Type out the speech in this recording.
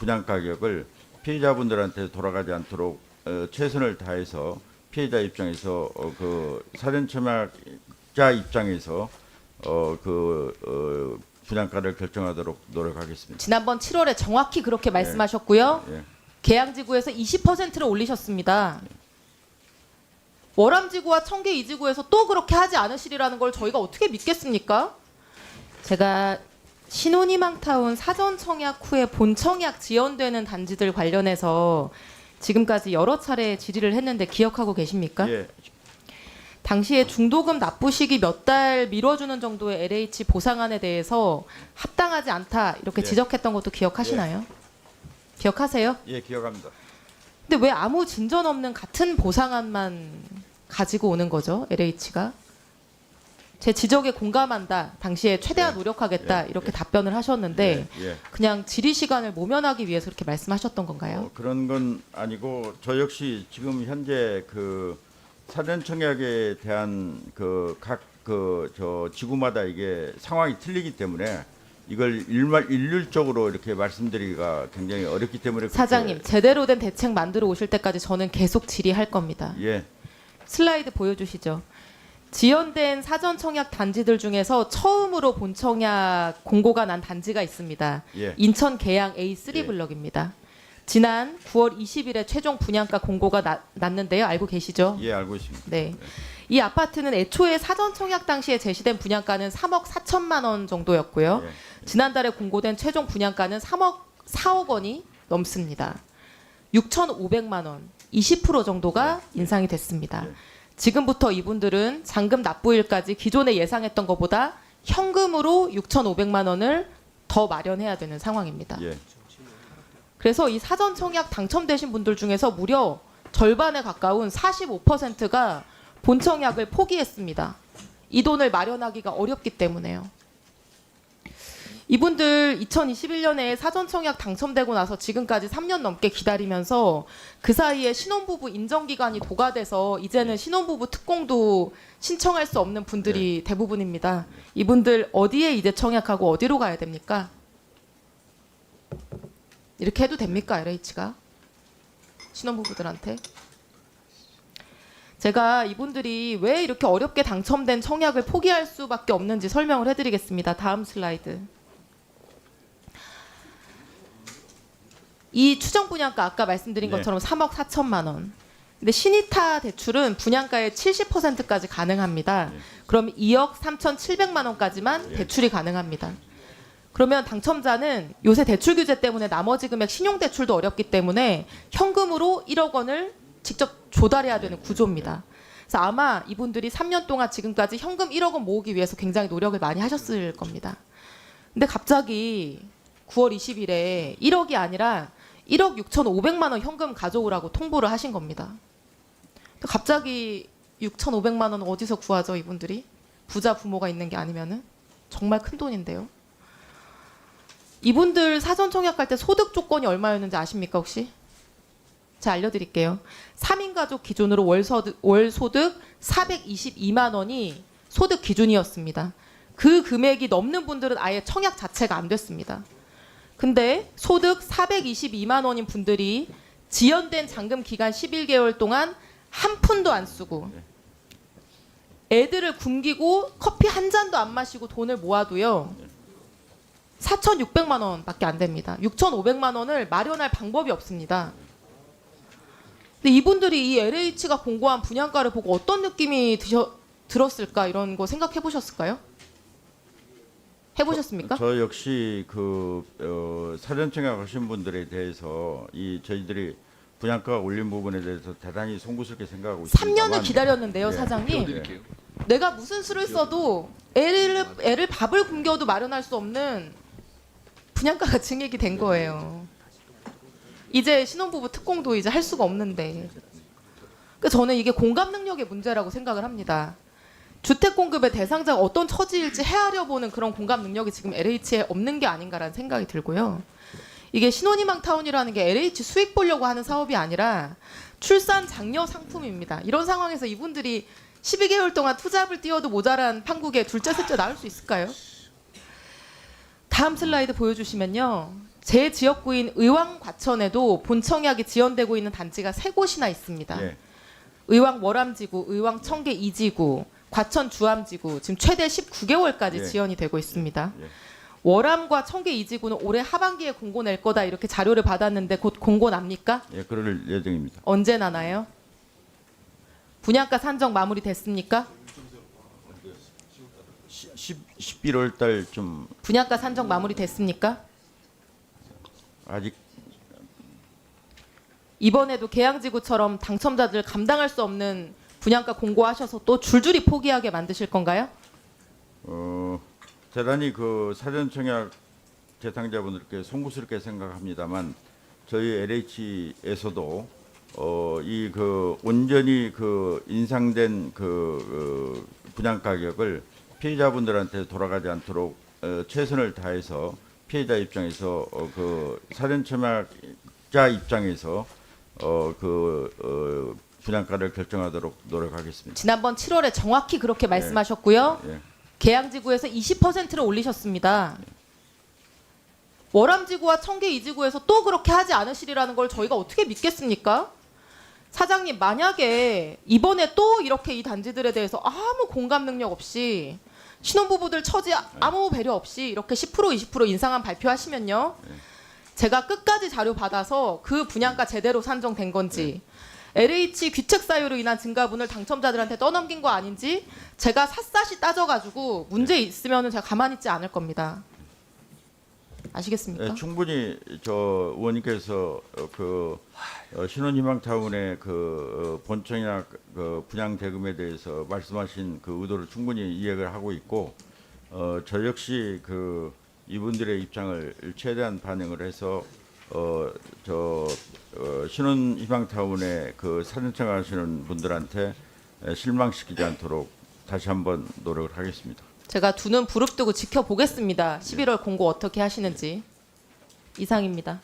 분양 가격을 피해자분들한테 돌아가지 않도록 최선을 다해서 피해자 입장에서 그 사전 청약자 입장에서 분양가를 결정하도록 노력하겠습니다. 지난번 7월에 정확히 그렇게 말씀하셨고요. 예. 계양지구에서 20%를 올리셨습니다. 월암지구와 청계 2지구에서 또 그렇게 하지 않으시리라는 걸 저희가 어떻게 믿겠습니까? 제가 신혼희망타운 사전 청약 후에 본 청약 지연되는 단지들 관련해서 지금까지 여러 차례 질의를 했는데 기억하고 계십니까? 예. 당시에 중도금 납부 시기 몇 달 미뤄주는 정도의 LH 보상안에 대해서 합당하지 않다 이렇게 예. 지적했던 것도 기억하시나요? 기억하세요? 예, 기억합니다. 근데 왜 아무 진전 없는 같은 보상안만 가지고 오는 거죠, LH가? 제 지적에 공감한다. 당시에 최대한 예. 노력하겠다. 예. 이렇게 예. 답변을 하셨는데 예. 그냥 질의 시간을 모면하기 위해서 그렇게 말씀하셨던 건가요? 그런 건 아니고 저 역시 지금 현재 그 사전 청약에 대한 그 각 저 지구마다 이게 상황이 틀리기 때문에 이걸 일률적으로 이렇게 말씀드리기가 굉장히 어렵기 때문에 사장님, 제대로 된 대책 만들어 오실 때까지 저는 계속 질의할 겁니다. 예. 슬라이드 보여주시죠. 지연된 사전 청약 단지들 중에서 처음으로 본 청약 공고가 난 단지가 있습니다. 예. 인천 계양 A3 예. 블럭입니다. 지난 9월 20일에 최종 분양가 공고가 났는데요. 알고 계시죠? 예, 알고 있습니다. 네. 이 아파트는 애초에 사전 청약 당시에 제시된 분양가는 3억 4천만 원 정도였고요. 예. 지난달에 공고된 최종 분양가는 4억 원이 넘습니다. 6,500만 원, 20% 정도가 인상이 됐습니다. 예. 지금부터 이분들은 잔금 납부일까지 기존에 예상했던 것보다 현금으로 6,500만 원을 더 마련해야 되는 상황입니다. 예. 그래서 이 사전 청약 당첨되신 분들 중에서 무려 절반에 가까운 45%가 본 청약을 포기했습니다. 이 돈을 마련하기가 어렵기 때문에요. 이분들 2021년에 사전 청약 당첨되고 나서 지금까지 3년 넘게 기다리면서 그 사이에 신혼부부 인정기간이 도가돼서 이제는 신혼부부 특공도 신청할 수 없는 분들이 대부분입니다. 이분들 어디에 이제 청약하고 어디로 가야 됩니까? 이렇게 해도 됩니까, LH가? 신혼부부들한테? 제가 이분들이 왜 이렇게 어렵게 당첨된 청약을 포기할 수밖에 없는지 설명을 해드리겠습니다. 다음 슬라이드. 이 추정 분양가 아까 말씀드린 네. 것처럼 3억 4천만 원. 근데 신이타 대출은 분양가의 70%까지 가능합니다. 네. 그럼 2억 3,700만 원까지만 네. 대출이 가능합니다. 그러면 당첨자는 요새 대출 규제 때문에 나머지 금액 신용 대출도 어렵기 때문에 현금으로 1억 원을 직접 조달해야 되는 구조입니다. 그래서 아마 이분들이 3년 동안 지금까지 현금 1억 원 모으기 위해서 굉장히 노력을 많이 하셨을 겁니다. 근데 갑자기 9월 20일에 1억이 아니라 1억 6,500만 원 현금 가져오라고 통보를 하신 겁니다. 근데 갑자기 6,500만 원 어디서 구하죠, 이분들이? 부자 부모가 있는 게 아니면은? 정말 큰 돈인데요. 이분들 사전 청약할 때 소득 조건이 얼마였는지 아십니까, 혹시? 제가 알려드릴게요. 3인 가족 기준으로 월 소득 422만 원이 소득 기준이었습니다. 그 금액이 넘는 분들은 아예 청약 자체가 안 됐습니다. 근데 소득 422만 원인 분들이 지연된 잔금 기간 11개월 동안 한 푼도 안 쓰고 애들을 굶기고 커피 한 잔도 안 마시고 돈을 모아도요. 4,600만 원밖에 안 됩니다. 6,500만 원을 마련할 방법이 없습니다. 근데 이분들이 이 LH가 공고한 분양가를 보고 어떤 느낌이 들었을까 이런 거 생각해 보셨을까요? 해보셨습니까? 저 역시 그 사전 청약하신 분들에 대해서 저희들이 분양가 올린 부분에 대해서 대단히 송구스럽게 생각하고 있습니다. 3년을 기다렸는데요, 예. 사장님. 내가 무슨 수를 써도 애를 밥을 굶겨도 마련할 수 없는 분양가가 증액이 된 거예요. 이제 신혼부부 특공도 이제 할 수가 없는데. 그러니까 저는 이게 공감 능력의 문제라고 생각을 합니다. 주택 공급의 대상자가 어떤 처지일지 헤아려 보는 그런 공감 능력이 지금 LH에 없는 게 아닌가라는 생각이 들고요. 이게 신혼희망 타운이라는 게 LH 수익 보려고 하는 사업이 아니라 출산 장려 상품입니다. 이런 상황에서 이분들이 12개월 동안 투잡을 띄워도 모자란 판국에 둘째 셋째 낳을 수 있을까요? 다음 슬라이드 보여주시면요. 제 지역구인 의왕 과천에도 본청약이 지연되고 있는 단지가 3곳이나 있습니다. 예. 의왕 월암지구, 의왕 청계 2지구, 과천 주암지구 지금 최대 19개월까지 예. 지연이 되고 있습니다. 예. 월암과 청계 2지구는 올해 하반기에 공고 낼 거다 이렇게 자료를 받았는데 곧 공고 납니까? 예, 그럴 예정입니다. 언제 나나요? 분양가 산정 마무리 됐습니까? 11월 달좀 분양가 산정 마무리 됐습니까? 아직 이번에도 계양지구처럼 당첨자들 감당할 수 없는 분양가 공고하셔서 또 줄줄이 포기하게 만드실 건가요? 대단히 그 사전청약 대상자분들께 송구스럽게 생각합니다만 저희 LH에서도 이 그 온전히 그 인상된 그 분양 가격을 피해자분들한테 돌아가지 않도록 최선을 다해서 피해자 입장에서 그 사전청약자 입장에서 분양가를 결정하도록 노력하겠습니다. 지난번 7월에 정확히 그렇게 말씀하셨고요. 예. 계양지구에서 20%를 올리셨습니다. 월암지구와 청계 2지구에서 또 그렇게 하지 않으시리라는 걸 저희가 어떻게 믿겠습니까? 사장님, 만약에 이번에 또 이렇게 이 단지들에 대해서 아무 공감 능력 없이 신혼부부들 처지 아무 배려 없이 이렇게 10% 20% 인상한 발표하시면요. 제가 끝까지 자료 받아서 그 분양가 제대로 산정된 건지 LH 귀책 사유로 인한 증가분을 당첨자들한테 떠넘긴 거 아닌지 제가 샅샅이 따져가지고 문제 있으면 제가 가만히 있지 않을 겁니다. 아시겠습니까? 네, 충분히 저 의원님께서 신혼희망타운의 본청약 분양 대금에 대해서 말씀하신 그 의도를 충분히 이해를 하고 있고 저 역시 이분들의 입장을 최대한 반영을 해서 신혼희망타운에 사전청약하시는 분들한테 실망시키지 않도록 다시 한번 노력을 하겠습니다. 제가 두 눈 부릅뜨고 지켜보겠습니다. 11월 공고 어떻게 하시는지. 이상입니다.